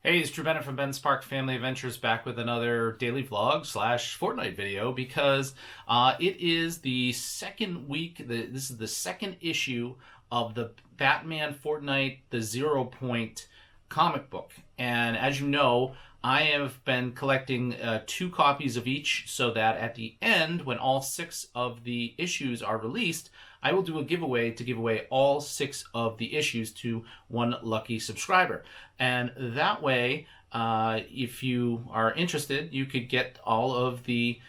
Hey, it's Drew Bennett from Ben's Park Family Adventures back with another daily vlog slash Fortnite video because it is the second week. This is the second issue of the Batman Fortnite The 0 Point comic book. And as you know, I have been collecting 2 copies of each so that at the end, when all 6 of the issues are released, I will do a giveaway to give away all 6 of the issues to one lucky subscriber. And that way, if you are interested, you could get all of the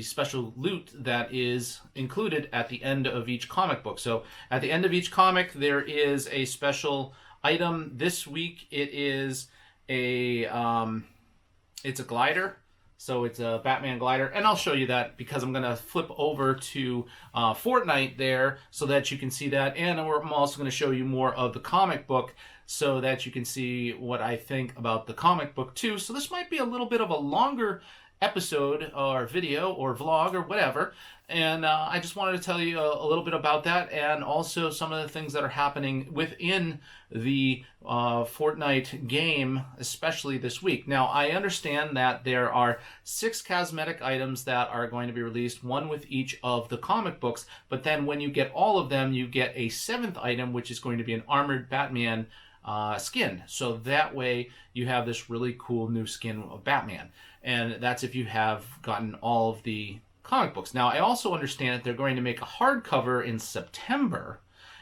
special loot that is included at the end of each comic book. So at the end of each comic, there is a special item. This week, it is it's a glider. So it's a Batman glider, and I'll show you that because I'm going to flip over to Fortnite there so that you can see that, and I'm also going to show you more of the comic book so that you can see what I think about the comic book too. So this might be a little bit of a longer episode or video or vlog or whatever, and I just wanted to tell you a little bit about that and also some of the things that are happening within the Fortnite game, especially this week. Now, I understand that there are 6 cosmetic items that are going to be released, one with each of the comic books, but then when you get all of them, you get a 7th item, which is going to be an armored Batman skin. So that way you have this really cool new skin of Batman. And that's if you have gotten all of the comic books. Now, I also understand that they're going to make a hardcover in September.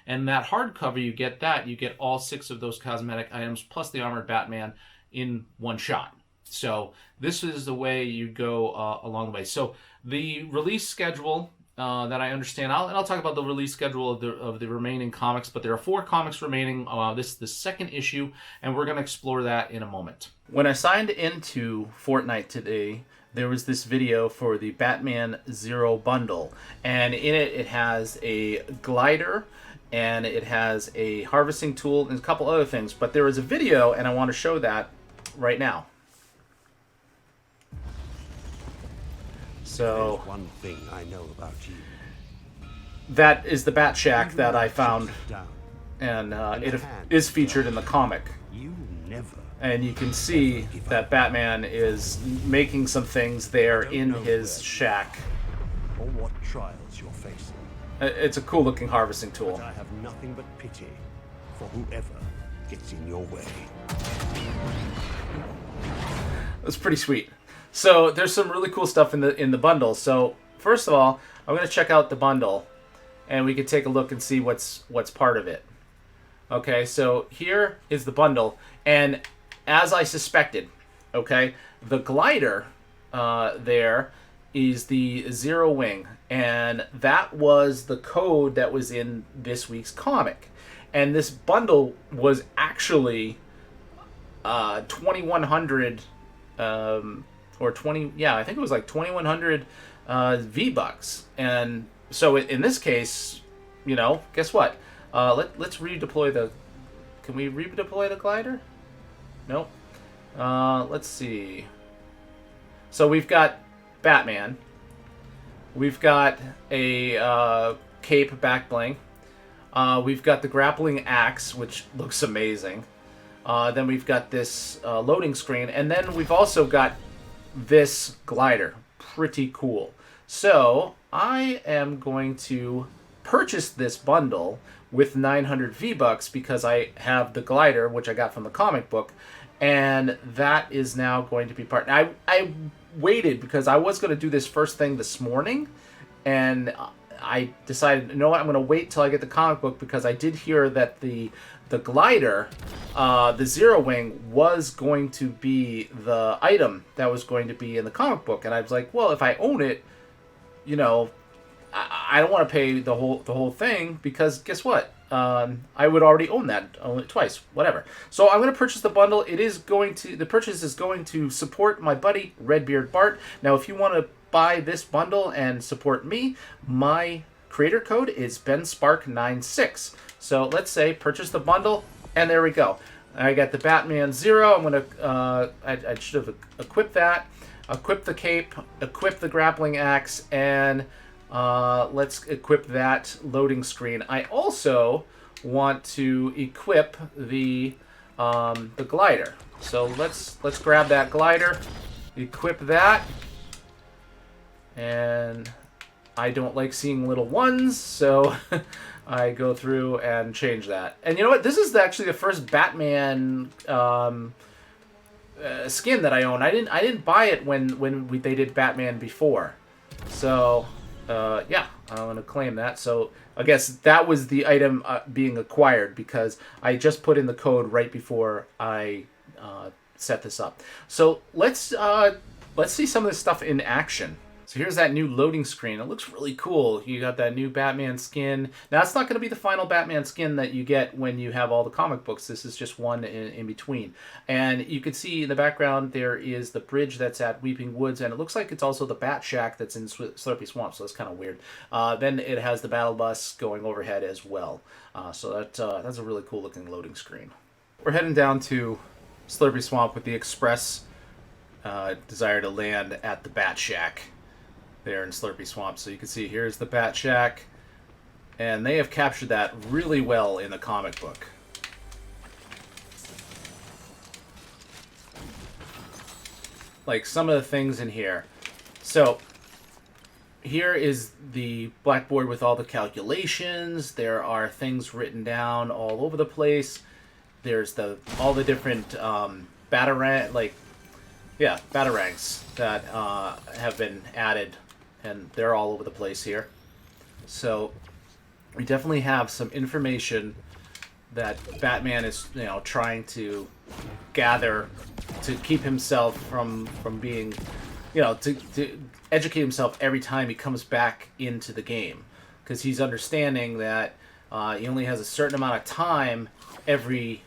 And that hardcover, you get all 6 of those cosmetic items plus the armored Batman in one shot. So this is the way you go along the way. So the release schedule that I understand, I'll talk about the release schedule of the remaining comics, but there are 4 comics remaining. This is the 2nd issue, and we're going to explore that in a moment. When I signed into Fortnite today, there was this video for the Batman Zero bundle, and in it has a glider, and it has a harvesting tool, and a couple other things. But there is a video, and I want to show that right now. So there's one thing I know about you. That is the Bat Shack that I found, and it is featured in the comic. You never. And you can see that Batman is making some things there in his shack. Or what trials you're facing. It's a cool looking harvesting tool. But I have nothing but pity for whoever gets in your way. That's pretty sweet. So there's some really cool stuff in the bundle. So first of all, I'm going to check out the bundle, and we can take a look and see what's part of it. Okay, so here is the bundle, and as I suspected, okay, the glider there is the Zero Wing, and that was the code that was in this week's comic. And this bundle was actually 2,100 or 20, yeah, I think it was like 2,100 V-Bucks. And so in this case, you know, guess what? Let's redeploy the... Can we redeploy the glider? Nope. Let's see. So we've got Batman. We've got a cape back bling. We've got the grappling axe, which looks amazing. Then we've got this loading screen. And then we've also got this glider. Pretty cool. So I am going to purchase this bundle with 900 V-Bucks because I have the glider, which I got from the comic book, and that is now going to be part. I waited because I was going to do this first thing this morning, and I decided, you know what, I'm going to wait till I get the comic book because I did hear that the glider, the Zero Wing, was going to be the item that was going to be in the comic book, and I was like, well, if I own it, you know, I don't want to pay the whole thing because guess what? I would already own it twice, whatever. So I'm going to purchase the bundle. The purchase is going to support my buddy Redbeard Bart. Now, if you want to buy this bundle and support me, my creator code is BenSpark96. So let's say purchase the bundle, and there we go. I got the Batman Zero. I'm going to I should have equipped that. Equip the cape, equip the grappling axe, and let's equip that loading screen. I also want to equip the the glider. So let's grab that glider, equip that, and I don't like seeing little ones, so I go through and change that. And you know what? This is actually the first Batman skin that I own. I didn't buy it when they did Batman before. So yeah, I'm gonna claim that. So I guess that was the item being acquired because I just put in the code right before I set this up. So let's see some of this stuff in action. So here's that new loading screen. It looks really cool. You got that new Batman skin. Now, it's not going to be the final Batman skin that you get when you have all the comic books. This is just one in between. And you can see in the background there is the bridge that's at Weeping Woods, and it looks like it's also the Bat Shack that's in Slurpy Swamp, so that's kind of weird. Then it has the battle bus going overhead as well. So that's a really cool looking loading screen. We're heading down to Slurpy Swamp with the express desire to land at the Bat Shack there in Slurpy Swamp. So you can see here's the Bat Shack, and they have captured that really well in the comic book. Like some of the things in here. So here is the blackboard with all the calculations. There are things written down all over the place. There's all the different batarangs that have been added, and they're all over the place here. So we definitely have some information that Batman is, trying to gather to keep himself from being, to educate himself every time he comes back into the game, because he's understanding that he only has a certain amount of time every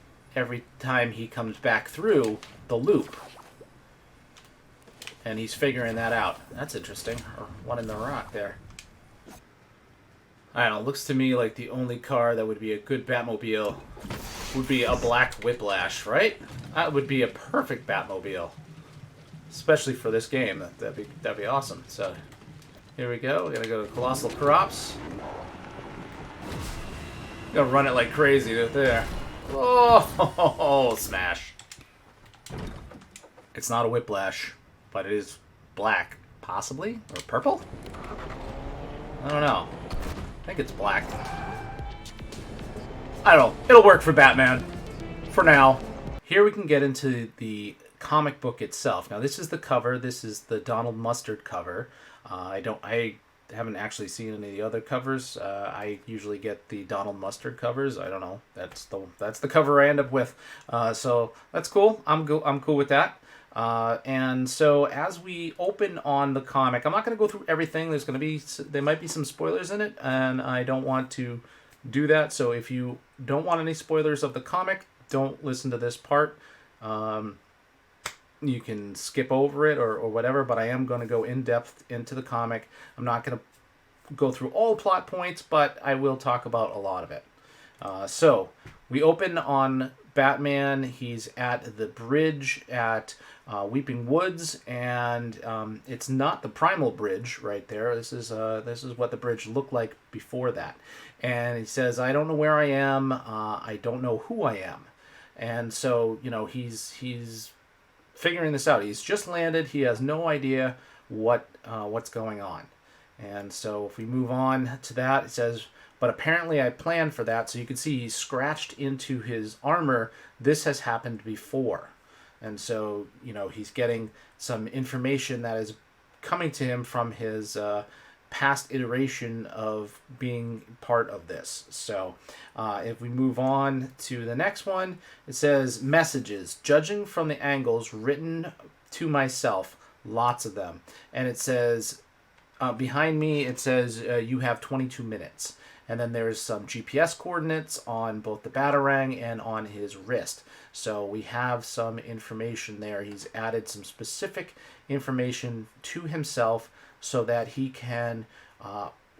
time he comes back through the loop. And he's figuring that out. That's interesting. Or one in the rock there. I don't know. Looks to me like the only car that would be a good Batmobile would be a black Whiplash, right? That would be a perfect Batmobile, especially for this game. That'd be awesome. So here we go. We're gonna go to Colossal Crops. Gonna run it like crazy there. Oh, smash! It's not a Whiplash, but it is black, possibly? Or purple? I don't know. I think it's black. I don't know. It'll work for Batman. For now. Here we can get into the comic book itself. Now, this is the cover. This is the Donald Mustard cover. I haven't actually seen any of the other covers. I usually get the Donald Mustard covers. I don't know. That's the cover I end up with. So that's cool. I'm cool with that. And so as we open on the comic, I'm not going to go through everything. There might be some spoilers in it, and I don't want to do that. So if you don't want any spoilers of the comic, don't listen to this part. You can skip over it or whatever, but I am going to go in depth into the comic. I'm not going to go through all plot points, but I will talk about a lot of it. So we open on Batman. He's at the bridge at Weeping Woods, and it's not the Primal Bridge right there. This is what the bridge looked like before that. And he says, "I don't know where I am. I don't know who I am." And so he's figuring this out. He's just landed. He has no idea what's going on. And so if we move on to that, it says, "But apparently I planned for that." So you can see he's scratched into his armor. This has happened before. And so, he's getting some information that is coming to him from his past iteration of being part of this. So if we move on to the next one, it says, "Messages, judging from the angles, written to myself," lots of them. And it says, behind me, it says, "You have 22 minutes. And then there's some GPS coordinates on both the Batarang and on his wrist. So we have some information there. He's added some specific information to himself so that he can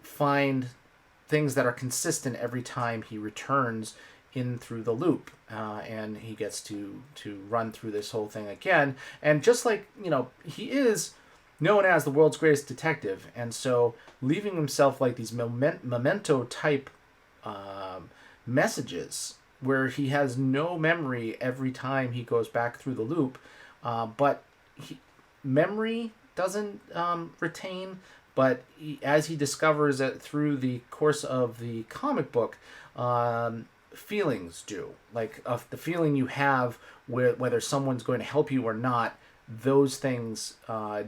find things that are consistent every time he returns in through the loop. And he gets to run through this whole thing again. And just like, he is known as the world's greatest detective, and so leaving himself like these memento type messages where he has no memory every time he goes back through the loop, but memory doesn't retain. But as he discovers it through the course of the comic book, feelings do. Like the feeling you have whether someone's going to help you or not, those things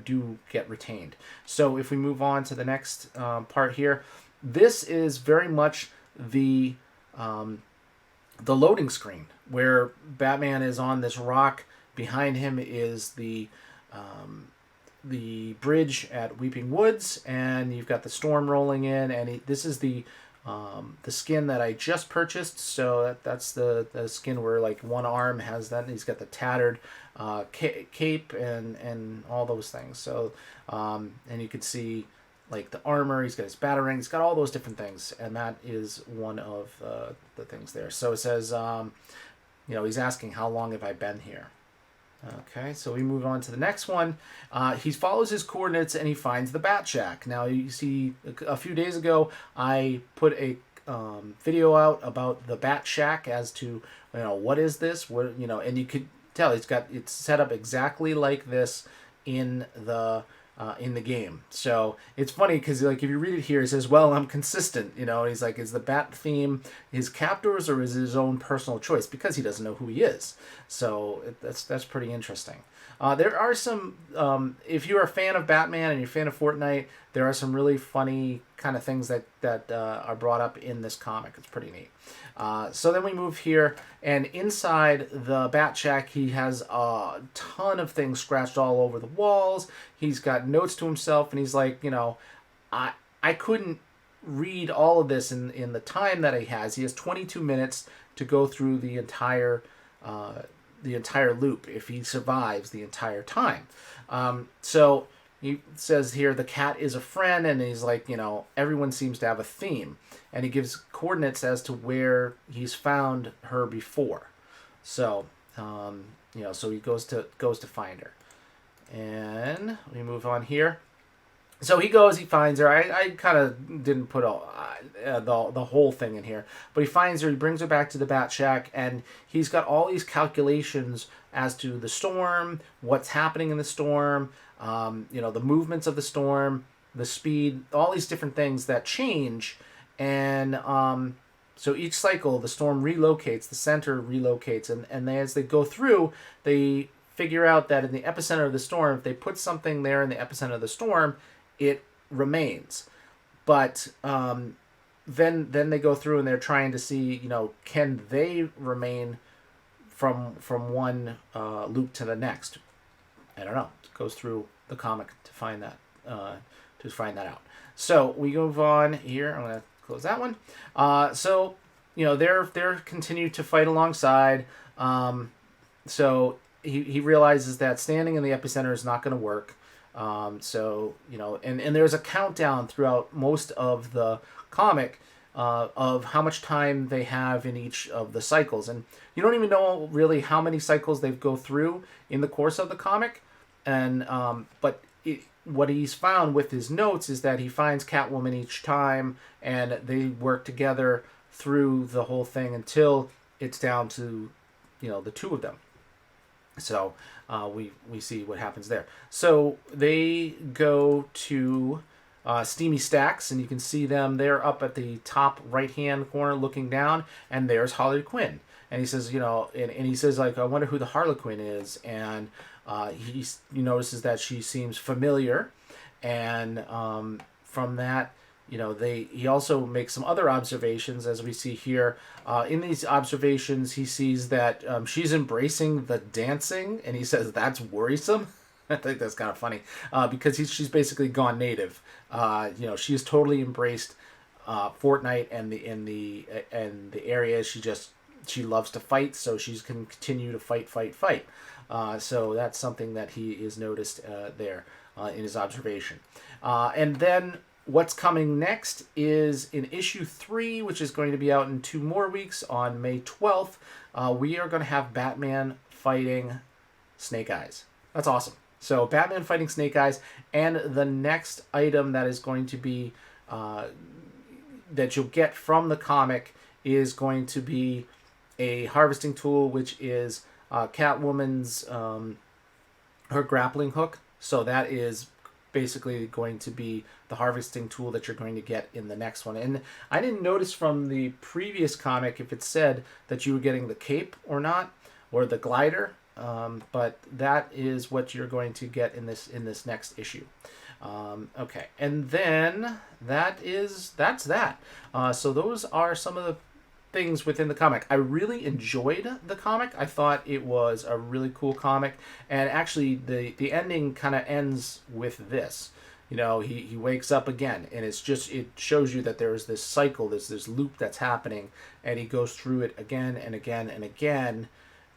do get retained. So if we move on to the next part here, this is very much the loading screen where Batman is on this rock. Behind him is the bridge at Weeping Woods, and you've got the storm rolling in, and this is the skin that I just purchased. So that's the skin where like one arm has that, and he's got the tattered cape and all those things. So and you can see like the armor, he's got his batarang, he's got all those different things, and that is one of the things there. So it says, he's asking, how long have I been here? Okay, so we move on to the next one. He follows his coordinates and he finds the Bat Shack. Now, you see, a few days ago, I put a video out about the Bat Shack as to, what is this? And you could tell it's set up exactly like this in the game. So it's funny because like if you read it here, it says, "Well, I'm consistent." He's like, is the Bat theme his captors or is it his own personal choice? Because he doesn't know who he is. So that's pretty interesting. There are some, if you're a fan of Batman and you're a fan of Fortnite, there are some really funny kind of things that are brought up in this comic. It's pretty neat. So then we move here, and inside the Bat Shack, he has a ton of things scratched all over the walls. He's got notes to himself, and he's like, I couldn't read all of this in the time that he has. He has 22 minutes to go through the entire loop if he survives the entire time. So he says here the cat is a friend, and he's like, everyone seems to have a theme, and he gives coordinates as to where he's found her before. So so he goes to find her, and we move on here. So he finds her. I kind of didn't put the whole thing in here, but he finds her, he brings her back to the Bat Shack, and he's got all these calculations as to the storm, what's happening in the storm, the movements of the storm, the speed, all these different things that change, and so each cycle, the storm relocates, the center relocates, and as they go through, they figure out that in the epicenter of the storm, if they put something there in the epicenter of the storm, it remains. But then they go through and they're trying to see, can they remain from one loop to the next? I don't know. It goes through the comic to find that out. So we move on here. I'm gonna close that one. So they're continue to fight alongside. So he realizes that standing in the epicenter is not going to work. And there's a countdown throughout most of the comic of how much time they have in each of the cycles, and you don't even know really how many cycles they go through in the course of the comic. And what he's found with his notes is that he finds Catwoman each time, and they work together through the whole thing until it's down to the two of them. So we see what happens there. So they go to Steamy Stacks, and you can see them. They're up at the top right-hand corner looking down, and there's Harley Quinn. And he says, and he says, like, I wonder who the Harlequin is. And he notices that she seems familiar. And from that, he also makes some other observations, as we see here. In these observations, he sees that she's embracing the dancing, and he says that's worrisome. I think that's kind of funny because she's basically gone native. She's totally embraced Fortnite and the area. She loves to fight, so she's can continue to fight. So that's something that he is noticed there in his observation. And then what's coming next is in issue 3, which is going to be out in 2 more weeks on May 12th. We are going to have Batman fighting Snake Eyes. That's awesome. So Batman fighting Snake Eyes, and the next item that is going to be that you'll get from the comic is going to be a harvesting tool, which is Catwoman's her grappling hook. So that is basically going to be the harvesting tool that you're going to get in the next one. And I didn't notice from the previous comic if it said that you were getting the cape or not, or the glider, but that is what you're going to get in this next issue. Okay, and then that's that. So those are some of the things within the comic. I really enjoyed the comic. I thought it was a really cool comic, and actually the ending kind of ends with this. You know, he wakes up again, and it shows you that there is this cycle, this loop that's happening, and he goes through it again and again and again,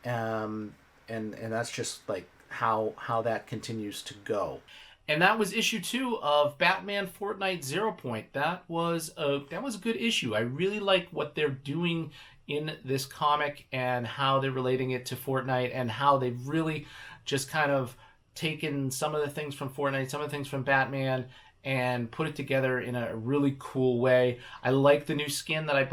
and that's just like how that continues to go. And that was issue 2 of Batman Fortnite 0 Point. That was a good issue. I really like what they're doing in this comic and how they're relating it to Fortnite, and how they've really just kind of taken some of the things from Fortnite, some of the things from Batman, and put it together in a really cool way. I like the new skin that I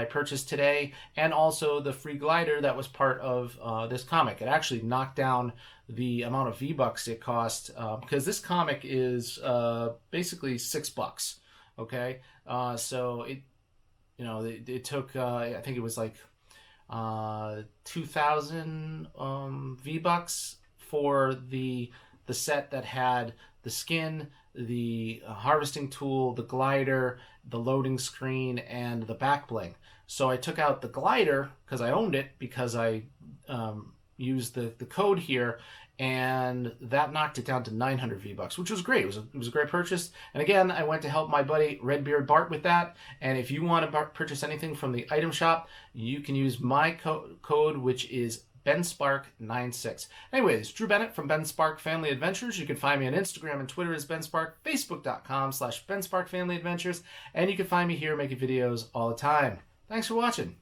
purchased today, and also the free glider that was part of this comic. It actually knocked down the amount of V-Bucks it cost, because this comic is basically $6. Okay, so it took I think it was like 2,000 V-Bucks for the set that had the skin, the harvesting tool, the glider, the loading screen, and the back bling. So I took out the glider because I owned it, because I used the code here, and that knocked it down to 900 V-Bucks, which was great. It was a great purchase. And again, I went to help my buddy Redbeard Bart with that. And if you want to purchase anything from the item shop, you can use my code, which is BenSpark96. Anyways, Drew Bennett from Ben Spark Family Adventures. You can find me on Instagram and Twitter as Ben Spark, Facebook.com/Ben Spark Family Adventures, and you can find me here making videos all the time. Thanks for watching.